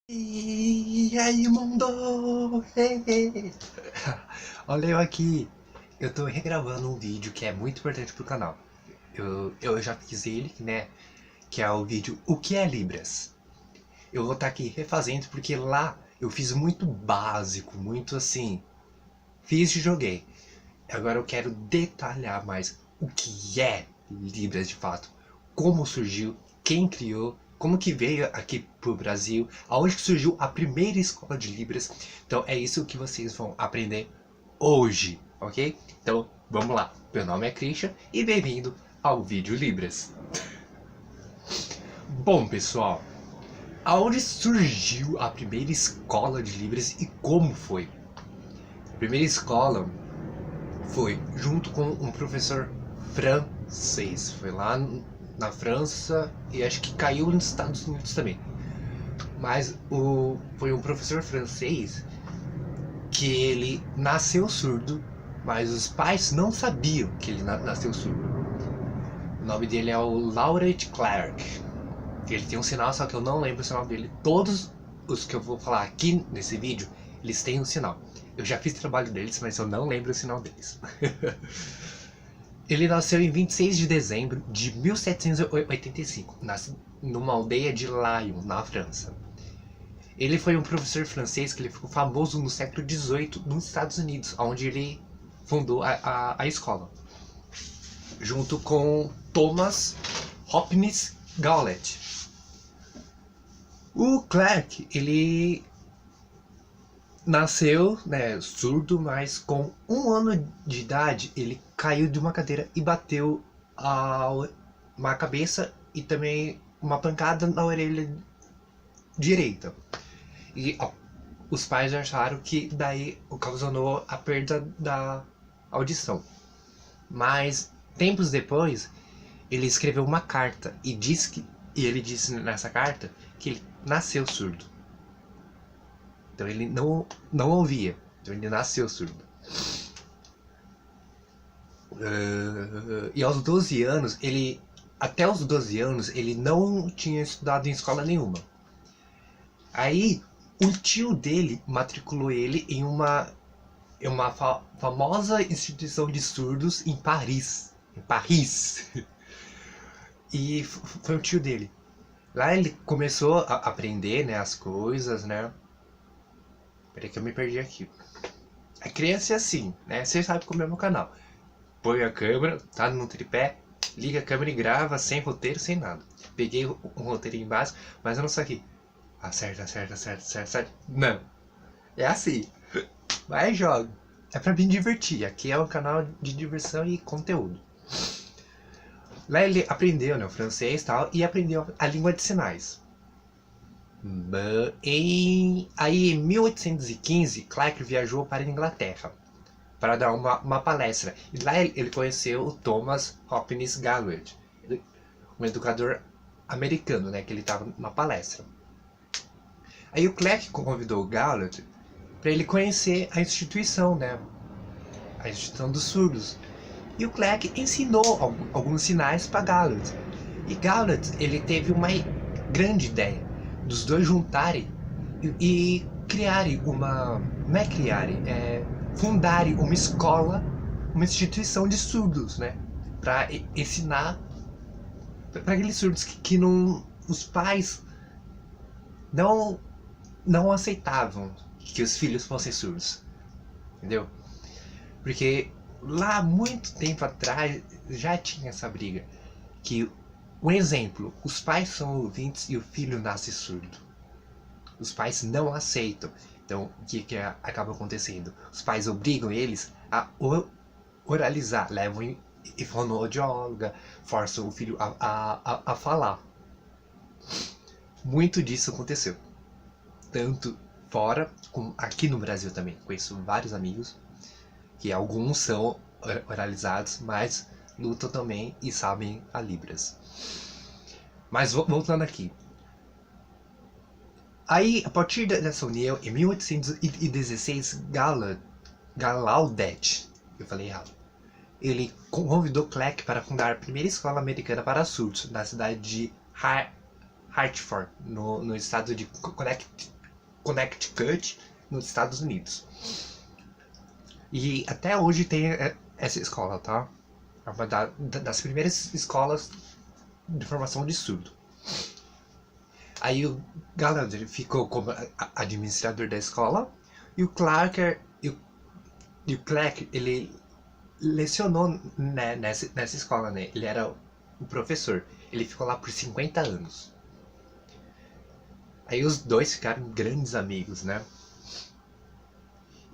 E aí, mundo! Olha eu aqui! Eu tô regravando um vídeo que é muito importante pro canal. Eu já fiz ele, né? Que é o vídeo O que é Libras? Eu vou estar aqui refazendo porque lá eu fiz muito básico, muito assim. Fiz e joguei. Agora eu quero detalhar mais o que é Libras de fato, como surgiu, quem criou, como que veio aqui pro Brasil, aonde que surgiu a primeira escola de Libras. Então é isso que vocês vão aprender hoje, ok? Então vamos lá. Meu nome é Christian e bem-vindo ao vídeo Libras. Bom, pessoal, aonde surgiu a primeira escola de Libras e como foi? A primeira escola foi junto com um professor francês. Foi lá na França e acho que caiu nos Estados Unidos também. Mas foi um professor francês que ele nasceu surdo, mas os pais não sabiam que ele nasceu surdo. O nome dele é o Laurent Clark. Ele tem um sinal, só que eu não lembro o sinal dele. Todos os que eu vou falar aqui nesse vídeo, eles têm um sinal. Eu já fiz trabalho deles, mas eu não lembro o sinal deles. Ele nasceu em 26 de dezembro de 1785, numa aldeia de Lyon, na França. Ele foi um professor francês que ele ficou famoso no século XVIII nos Estados Unidos, onde ele fundou a escola, junto com Thomas Hopkins Gaulet. O Clark, ele nasceu, né, surdo, mas com 1 ano de idade ele caiu de uma cadeira e bateu uma cabeça e também uma pancada na orelha direita. E ó, os pais acharam que daí ocasionou a perda da audição. Mas tempos depois ele escreveu uma carta e ele disse nessa carta que ele nasceu surdo. Então ele não ouvia. Então ele nasceu surdo. E aos 12 anos, até os 12 anos, ele não tinha estudado em escola nenhuma. Aí, o tio dele matriculou ele em uma famosa instituição de surdos em Paris. Em Paris. E foi o tio dele. Lá ele começou a aprender, né, as coisas, né? Peraí que eu me perdi aqui. A criança é assim, né? Você sabe como é meu canal. Põe a câmera, tá no tripé, liga a câmera e grava sem roteiro, sem nada. Peguei um roteirinho básico, mas eu não saquei. Acerta, acerta, acerta, acerta, acerta. Não. É assim. Vai e joga. É pra me divertir. Aqui é um canal de diversão e conteúdo. Lá ele aprendeu, né, o francês e tal, e aprendeu a língua de sinais. Aí em 1815, Clark viajou para a Inglaterra para dar uma palestra. E lá ele conheceu o Thomas Hopkins Gaulet, um educador americano, né, que ele estava numa palestra. Aí o Clark convidou o Gaulet para ele conhecer a instituição, né, a instituição dos surdos. E o Clark ensinou alguns sinais para Gaulet. E Gaulet, ele teve uma grande ideia dos dois juntarem e criarem não é criarem, é fundarem uma escola, uma instituição de surdos, né? Para ensinar para aqueles surdos que não, os pais não aceitavam que os filhos fossem surdos, entendeu? Porque lá muito tempo atrás já tinha essa briga que um exemplo, os pais são ouvintes e o filho nasce surdo. Os pais não aceitam. Então, o que acaba acontecendo? Os pais obrigam eles a oralizar, levam em fonoaudióloga, forçam o filho a falar. Muito disso aconteceu. Tanto fora, como aqui no Brasil também. Conheço vários amigos, que alguns são oralizados, mas lutam também e sabem a Libras. Mas voltando aqui. Aí, a partir dessa união, em 1816, Gallaudet, eu falei errado, ele convidou Clark para fundar a primeira escola americana para surdos, na cidade de Hartford, no estado de Connecticut, nos Estados Unidos. E até hoje tem essa escola, tá? É uma das primeiras escolas de formação de surdo. Aí o Gallander ficou como administrador da escola e o Clark, ele lecionou, né, nessa escola, né? Ele era o professor. Ele ficou lá por 50 anos. Aí os dois ficaram grandes amigos, né?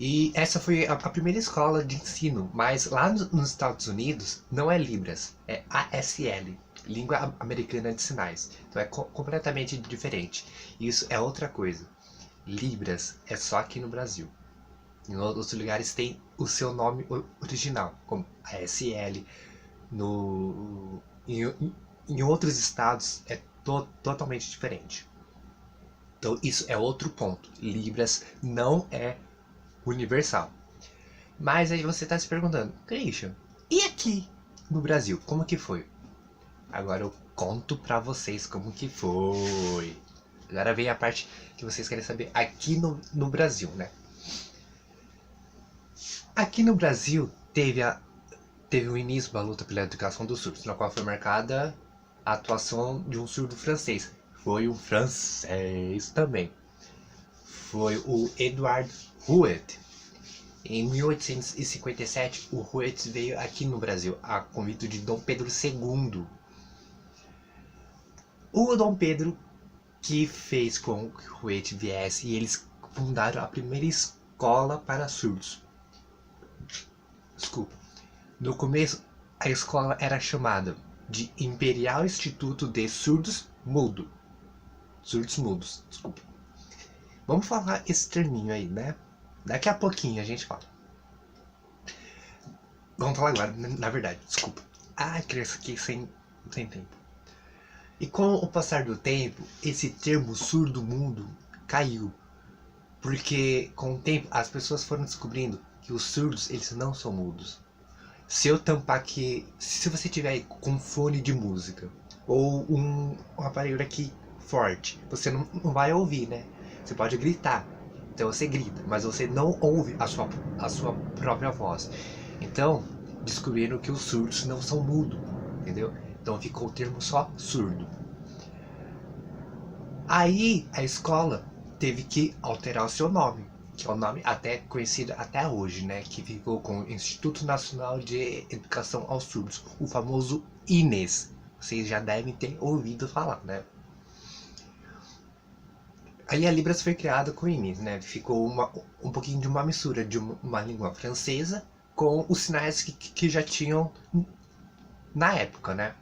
E essa foi a primeira escola de ensino, mas lá nos Estados Unidos não é Libras, é ASL, Língua Americana de Sinais. Então é completamente diferente. Isso é outra coisa. Libras é só aqui no Brasil. Em outros lugares tem o seu nome original, como ASL. Em outros estados é totalmente diferente. Então isso é outro ponto. Libras não é universal. Mas aí você está se perguntando, Christian, e aqui no Brasil, como que foi? Agora eu conto pra vocês como que foi. Agora vem a parte que vocês querem saber aqui no Brasil, né? Aqui no Brasil teve o início da luta pela educação dos surdos, na qual foi marcada a atuação de um surdo francês. Foi um francês também. Foi o Edward Huet. Em 1857, o Huet veio aqui no Brasil, a convite de Dom Pedro II. O Dom Pedro que fez com que o Huet viesse e eles fundaram a primeira escola para surdos. Desculpa. No começo, a escola era chamada de Imperial Instituto de Surdos Mudos. Surdos Mudos, desculpa. Vamos falar esse terminho aí, né? Daqui a pouquinho a gente fala. Vamos falar agora, na verdade, desculpa. Ah, criança aqui sem tempo. E com o passar do tempo, esse termo surdo mudo caiu. Porque com o tempo as pessoas foram descobrindo que os surdos, eles não são mudos. Se eu tampar aqui, se você tiver com fone de música ou um aparelho aqui forte, você não vai ouvir, né? Você pode gritar, então você grita, mas você não ouve a sua própria voz. Então, descobriram que os surdos não são mudos, entendeu? Então ficou o termo só surdo. Aí a escola teve que alterar o seu nome, que é o nome até conhecido até hoje, né? Que ficou com o Instituto Nacional de Educação aos Surdos, o famoso INES. Vocês já devem ter ouvido falar, né? Aí a Libras foi criada com o INES, né? Ficou um pouquinho de uma mistura de uma língua francesa com os sinais que já tinham na época, né?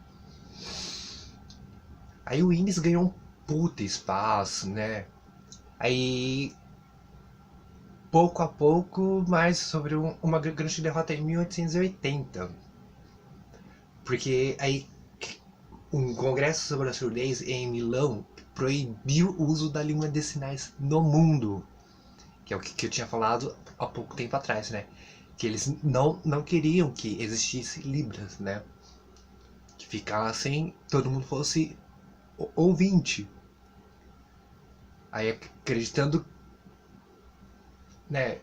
Aí o INES ganhou um puta espaço, né? Aí, pouco a pouco, mas sobre uma grande derrota em 1880. Porque aí um congresso sobre a surdez em Milão proibiu o uso da língua de sinais no mundo. Que é o que eu tinha falado há pouco tempo atrás, né? Que eles não queriam que existisse Libras, né? Que ficassem, todo mundo fosse ouvinte. Aí acreditando, né,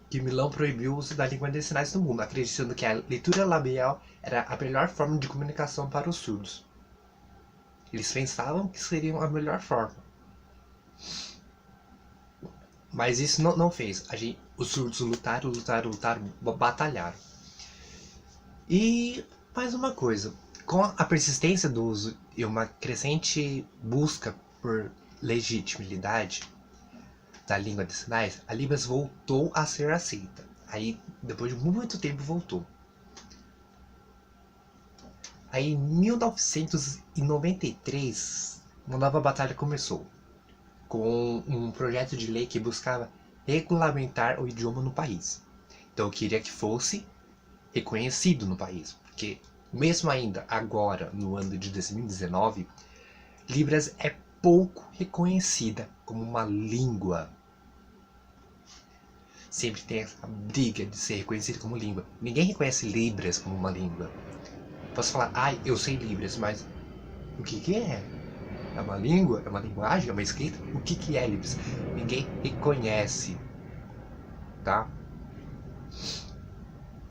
que Milão proibiu o uso da língua de sinais no mundo, acreditando que a leitura labial era a melhor forma de comunicação para os surdos. Eles pensavam que seria a melhor forma. Mas isso não fez. Os surdos lutaram, batalharam. E mais uma coisa, com a persistência do uso e uma crescente busca por legitimidade da língua de sinais, a Libras voltou a ser aceita. Aí, depois de muito tempo, voltou. Aí, em 1993, uma nova batalha começou, com um projeto de lei que buscava regulamentar o idioma no país. Então, eu queria que fosse reconhecido no país, porque mesmo ainda agora, no ano de 2019, Libras é pouco reconhecida como uma língua. Sempre tem essa briga de ser reconhecida como língua. Ninguém reconhece Libras como uma língua. Posso falar, eu sei Libras, mas o que é? É uma língua? É uma linguagem? É uma escrita? O que é Libras? Ninguém reconhece, tá?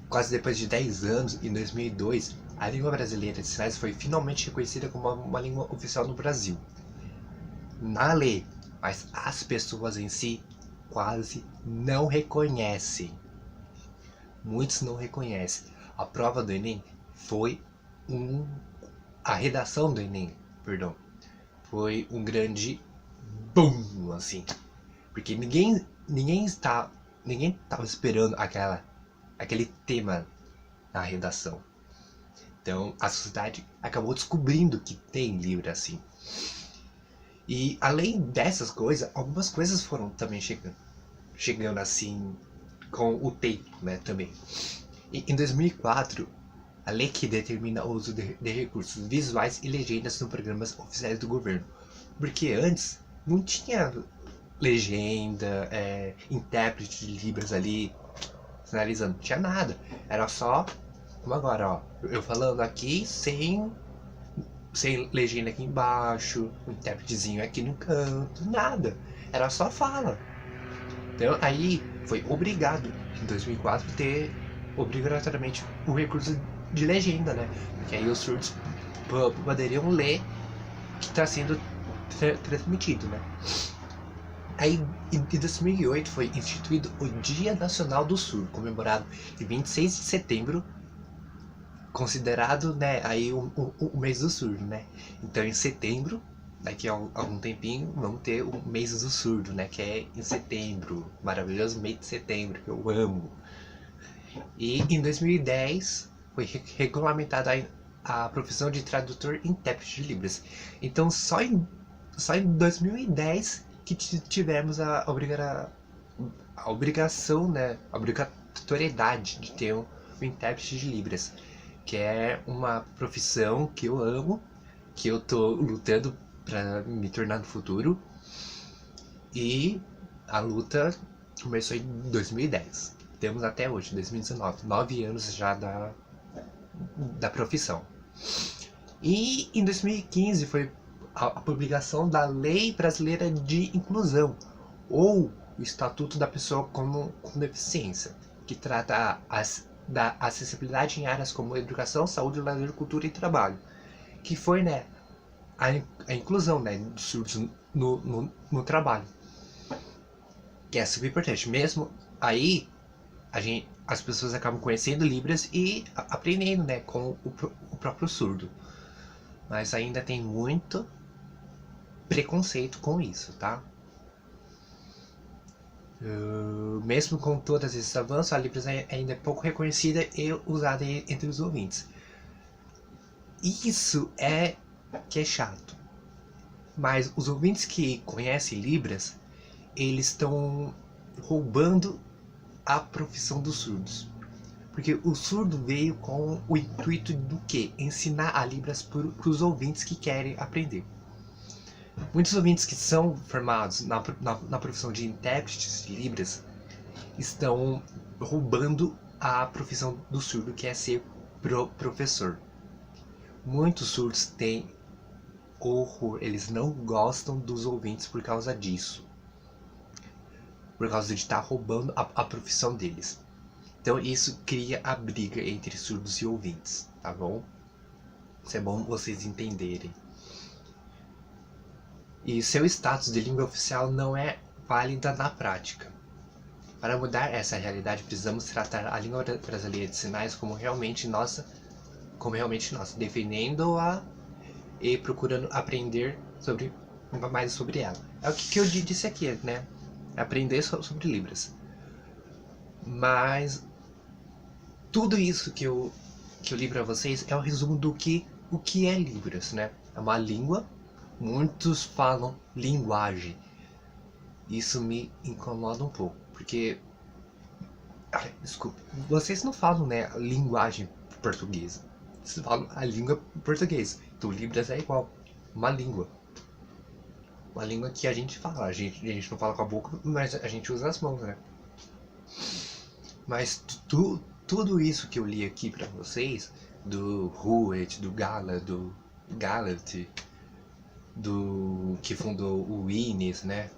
Quase depois de 10 anos, em 2002, a língua brasileira de sinais foi finalmente reconhecida como uma língua oficial no Brasil. Na lei, mas as pessoas em si quase não reconhecem. Muitos não reconhecem. A prova do Enem foi a redação do Enem, perdão, foi um grande boom, assim. Porque ninguém estava esperando aquele tema na redação. Então a sociedade acabou descobrindo que tem livro assim. E além dessas coisas, algumas coisas foram também chegando assim com o tempo, né, também. E em 2004, a lei que determina o uso de recursos visuais e legendas nos programas oficiais do governo. Porque antes não tinha legenda, intérprete de Libras ali sinalizando, não tinha nada. Era só, como agora, ó, eu falando aqui sem legenda aqui embaixo, um intérpretezinho aqui no canto, nada. Era só fala. Então aí foi obrigado em 2004 ter obrigatoriamente o recurso de legenda, né? Porque aí os surdos poderiam ler o que está sendo transmitido, né? Aí em 2008 foi instituído o Dia Nacional do Surdo, comemorado em 26 de setembro, considerado, né, aí o mês do surdo, né? Então em setembro, daqui a algum tempinho, vamos ter o mês do surdo, né? Que é em setembro, maravilhoso mês de setembro, que eu amo. E em 2010 foi regulamentada a profissão de tradutor e intérprete de Libras. Então só em 2010 que tivemos a obrigação, né, a obrigatoriedade de ter um intérprete de Libras, que é uma profissão que eu amo, que eu tô lutando para me tornar no futuro. E a luta começou em 2010. Temos até hoje, 2019, 9 anos já da profissão. E em 2015 foi a publicação da Lei Brasileira de Inclusão, ou o Estatuto da Pessoa com Deficiência, que trata da acessibilidade em áreas como educação, saúde, lazer, cultura e trabalho, que foi, né, a inclusão, né, dos surdos no trabalho, que é super importante. Mesmo aí, as pessoas acabam conhecendo Libras e aprendendo, né, com o próprio surdo. Mas ainda tem muito preconceito com isso, tá? Mesmo com todos esses avanços, a Libras ainda é pouco reconhecida e usada entre os ouvintes. Isso que é chato. Mas os ouvintes que conhecem Libras, eles estão roubando a profissão dos surdos. Porque o surdo veio com o intuito do quê? Ensinar a Libras para os ouvintes que querem aprender. Muitos ouvintes que são formados na profissão de intérpretes de Libras estão roubando a profissão do surdo, que é ser professor. Muitos surdos têm horror, eles não gostam dos ouvintes por causa disso. Por causa de estar roubando a profissão deles. Então isso cria a briga entre surdos e ouvintes, tá bom? Isso é bom vocês entenderem. E seu status de língua oficial não é válida na prática. Para mudar essa realidade, precisamos tratar a língua brasileira de sinais como realmente nossa, defendendo-a e procurando aprender mais sobre ela. É o que eu disse aqui, né? Aprender sobre Libras. Mas tudo isso que eu li para vocês é o resumo o que é Libras, né? É uma língua. Muitos falam linguagem. Isso me incomoda um pouco, porque desculpa, vocês não falam, né, linguagem portuguesa. Vocês falam a língua portuguesa. Então Libras é igual, uma língua. Uma língua que a gente fala. A gente não fala com a boca, mas a gente usa as mãos, né? Mas tudo isso que eu li aqui pra vocês, do Ruet, do Gala, do Galat, do que fundou o Innes, né?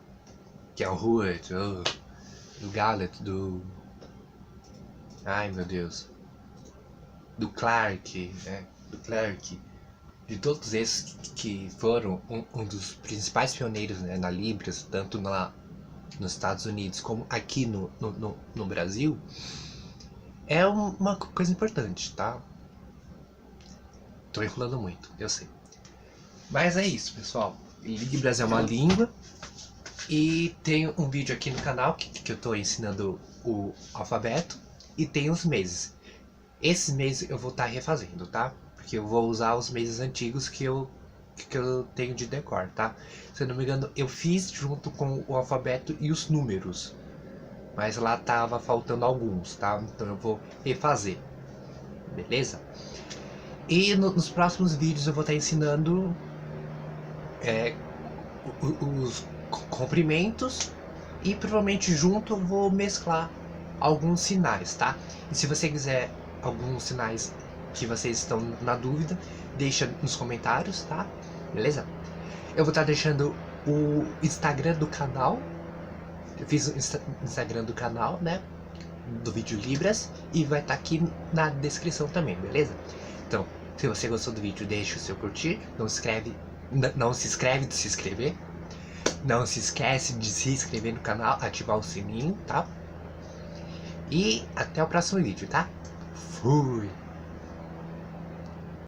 Que é o Ruet, do Gallet, do... Ai, meu Deus. Do Clark, né? Do Clark. De todos esses que foram um dos principais pioneiros, né, na Libras, tanto nos Estados Unidos como aqui no Brasil, é uma coisa importante, tá? Tô enrolando muito, eu sei. Mas é isso, pessoal. Libras é uma língua. E tem um vídeo aqui no canal que eu tô ensinando o alfabeto. E tem os meses. Esses meses eu vou estar refazendo, tá? Porque eu vou usar os meses antigos que eu tenho de decor, tá? Se eu não me engano, eu fiz junto com o alfabeto e os números. Mas lá tava faltando alguns, tá? Então eu vou refazer. Beleza? E nos próximos vídeos eu vou estar ensinando os comprimentos. E provavelmente junto eu vou mesclar alguns sinais, tá? E se você quiser alguns sinais que vocês estão na dúvida, deixa nos comentários, tá? Beleza? Eu vou estar deixando o Instagram do canal. Eu fiz o Instagram do canal, né? Do vídeo Libras. E vai estar aqui na descrição também, beleza? Então, se você gostou do vídeo, deixa o seu curtir. Não se inscreve de se inscrever. Não se esquece de se inscrever no canal, ativar o sininho, tá? E até o próximo vídeo, tá? Fui!